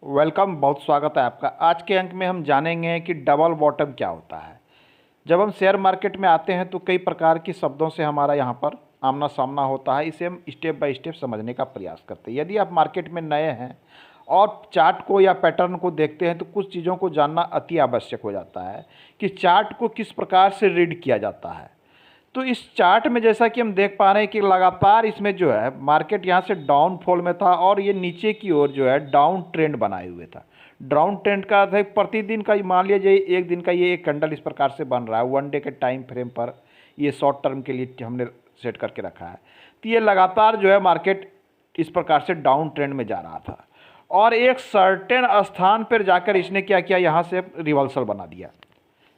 Welcome, बहुत स्वागत है आपका। आज के अंक में हम जानेंगे कि डबल बॉटम क्या होता है। जब हम शेयर मार्केट में आते हैं तो कई प्रकार के शब्दों से हमारा यहाँ पर आमना सामना होता है। इसे हम स्टेप बाय स्टेप समझने का प्रयास करते हैं। यदि आप मार्केट में नए हैं और चार्ट को या पैटर्न को देखते हैं तो कुछ चीज़ों को जानना अति आवश्यक हो जाता है कि चार्ट को किस प्रकार से रीड किया जाता है। तो इस चार्ट में जैसा कि हम देख पा रहे हैं कि लगातार इसमें जो है मार्केट यहाँ से डाउनफॉल में था और ये नीचे की ओर जो है डाउन ट्रेंड बनाए हुए था। डाउन ट्रेंड का अर्थ है प्रतिदिन का, मान लीजिए एक दिन का ये एक कैंडल इस प्रकार से बन रहा है। वन डे के टाइम फ्रेम पर ये शॉर्ट टर्म के लिए हमने सेट करके रखा है। तो ये लगातार जो है मार्केट इस प्रकार से डाउन ट्रेंड में जा रहा था और एक सर्टेन स्थान पर जाकर इसने क्या किया, यहाँ से रिवर्सल बना दिया।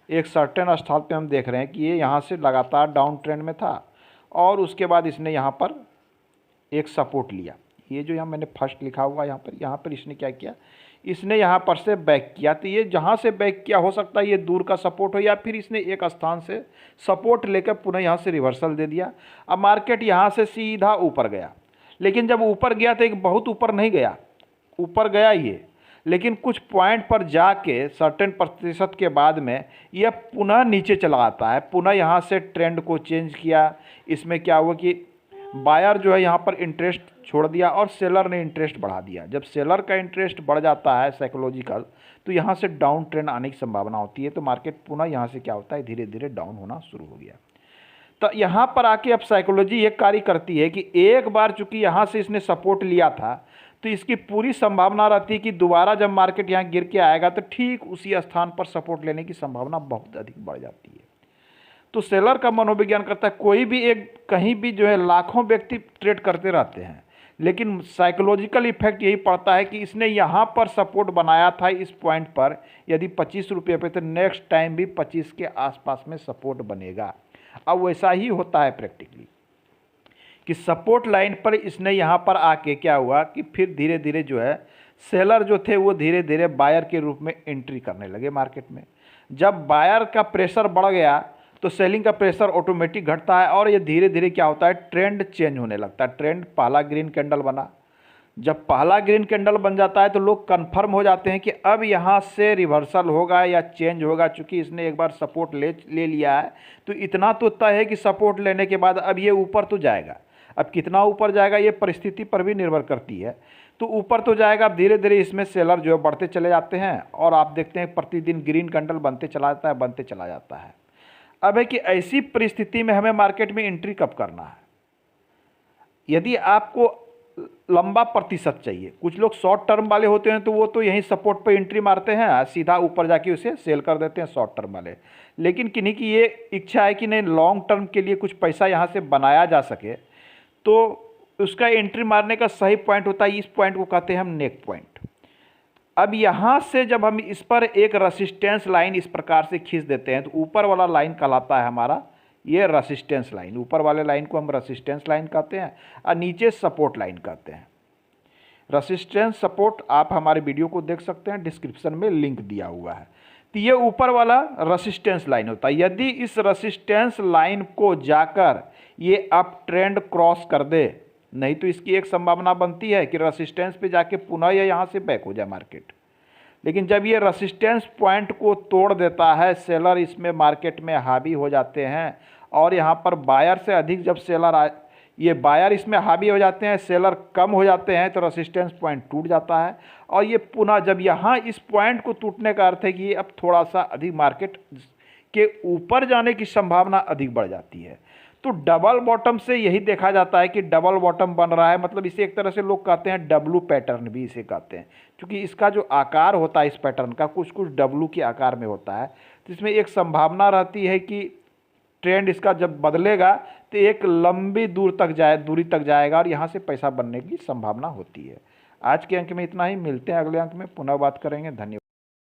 एक सर्टेन स्थान पे हम देख रहे हैं कि ये यहाँ से लगातार डाउन ट्रेंड में था और उसके बाद इसने यहाँ पर एक सपोर्ट लिया। ये जो यहाँ मैंने फर्स्ट लिखा हुआ यहाँ पर इसने क्या किया, इसने यहाँ पर से बैक किया। तो ये जहाँ से बैक किया हो सकता है ये दूर का सपोर्ट हो या फिर इसने एक स्थान से सपोर्ट लेकर पुनः यहाँ से रिवर्सल दे दिया। अब मार्केट यहाँ से सीधा ऊपर गया, लेकिन जब ऊपर गया तो एक बहुत ऊपर नहीं गया, ऊपर गया ये, लेकिन कुछ पॉइंट पर जाके सर्टेन प्रतिशत के बाद में यह पुनः नीचे चला आता है। पुनः यहाँ से ट्रेंड को चेंज किया। इसमें क्या हुआ कि बायर जो है यहाँ पर इंटरेस्ट छोड़ दिया और सेलर ने इंटरेस्ट बढ़ा दिया। जब सेलर का इंटरेस्ट बढ़ जाता है साइकोलॉजिकल, तो यहाँ से डाउन ट्रेंड आने की संभावना होती है। तो मार्केट पुनः यहाँ से क्या होता है, धीरे धीरे डाउन होना शुरू हो गया। तो यहाँ पर आके अब साइकोलॉजी ये कार्य करती है कि एक बार चूंकि यहाँ से इसने सपोर्ट लिया था तो इसकी पूरी संभावना रहती है कि दोबारा जब मार्केट यहाँ गिर के आएगा तो ठीक उसी स्थान पर सपोर्ट लेने की संभावना बहुत अधिक बढ़ जाती है। तो सेलर का मनोविज्ञान करता है, कोई भी एक कहीं भी जो है लाखों व्यक्ति ट्रेड करते रहते हैं, लेकिन साइकोलॉजिकल इफेक्ट यही पड़ता है कि इसने यहाँ पर सपोर्ट बनाया था इस पॉइंट पर, यदि 25 रुपये पे, तो नेक्स्ट टाइम भी 25 के आसपास में सपोर्ट बनेगा। अब वैसा ही होता है प्रैक्टिकली कि सपोर्ट लाइन पर इसने यहाँ पर आके क्या हुआ कि फिर धीरे धीरे जो है सेलर जो थे वो धीरे धीरे बायर के रूप में एंट्री करने लगे मार्केट में। जब बायर का प्रेशर बढ़ गया तो सेलिंग का प्रेशर ऑटोमेटिक घटता है और ये धीरे धीरे क्या होता है, ट्रेंड चेंज होने लगता है। ट्रेंड पहला ग्रीन कैंडल बना, जब पहला ग्रीन कैंडल बन जाता है तो लोग कंफर्म हो जाते हैं कि अब यहाँ से रिवर्सल होगा या चेंज होगा। चूंकि इसने एक बार सपोर्ट ले लिया है तो इतना तो तय है कि सपोर्ट लेने के बाद अब ये ऊपर तो जाएगा। अब कितना ऊपर जाएगा ये परिस्थिति पर भी निर्भर करती है। तो ऊपर तो जाएगा। अब धीरे धीरे इसमें सेलर जो है बढ़ते चले जाते हैं और आप देखते हैं प्रतिदिन ग्रीन कैंडल बनते चला जाता है, बनते चला जाता है। अब है कि ऐसी परिस्थिति में हमें मार्केट में एंट्री कब करना है। यदि आपको लंबा प्रतिशत चाहिए, कुछ लोग शॉर्ट टर्म वाले होते हैं तो वो तो यहीं सपोर्ट पे एंट्री मारते हैं, सीधा ऊपर जाके उसे सेल कर देते हैं शॉर्ट टर्म वाले। लेकिन किन्हीं की ये इच्छा है कि नहीं, लॉन्ग टर्म के लिए कुछ पैसा यहाँ से बनाया जा सके, तो उसका एंट्री मारने का सही पॉइंट होता है, इस पॉइंट को कहते हैं हम नेक पॉइंट। अब यहाँ से जब हम इस पर एक रेसिस्टेंस लाइन इस प्रकार से खींच देते हैं तो ऊपर वाला लाइन कहलाता है हमारा ये रेसिस्टेंस लाइन। ऊपर वाले लाइन को हम रेसिस्टेंस लाइन कहते हैं और नीचे सपोर्ट लाइन कहते हैं। रेसिस्टेंस सपोर्ट आप हमारे वीडियो को देख सकते हैं, डिस्क्रिप्शन में लिंक दिया हुआ है। तो ये ऊपर वाला रेसिस्टेंस लाइन होता है। यदि इस रेसिस्टेंस लाइन को जाकर ये अप ट्रेंड क्रॉस कर दे, नहीं तो इसकी एक संभावना बनती है कि रेसिस्टेंस पे जाके पुनः ये यहाँ से बैक हो जाए मार्केट। लेकिन जब ये रेसिस्टेंस पॉइंट को तोड़ देता है सेलर, इसमें मार्केट में हावी हो जाते हैं और यहाँ पर बायर से अधिक जब सेलर ये बायर इसमें हावी हो जाते हैं, सेलर कम हो जाते हैं, तो रेसिस्टेंस पॉइंट टूट जाता है और ये पुनः जब यहाँ इस पॉइंट को टूटने का अर्थ है कि अब थोड़ा सा अधिक मार्केट के ऊपर जाने की संभावना अधिक बढ़ जाती है। तो डबल बॉटम से यही देखा जाता है कि डबल बॉटम बन रहा है, मतलब इसे एक तरह से लोग कहते हैं डब्लू पैटर्न भी इसे कहते हैं, क्योंकि इसका जो आकार होता है इस पैटर्न का कुछ कुछ डब्लू के आकार में होता है। तो इसमें एक संभावना रहती है कि ट्रेंड इसका जब बदलेगा तो एक लंबी दूरी तक जाएगा और यहाँ से पैसा बनने की संभावना होती है। आज के अंक में इतना ही, मिलते हैं अगले अंक में, पुनः बात करेंगे। धन्यवाद।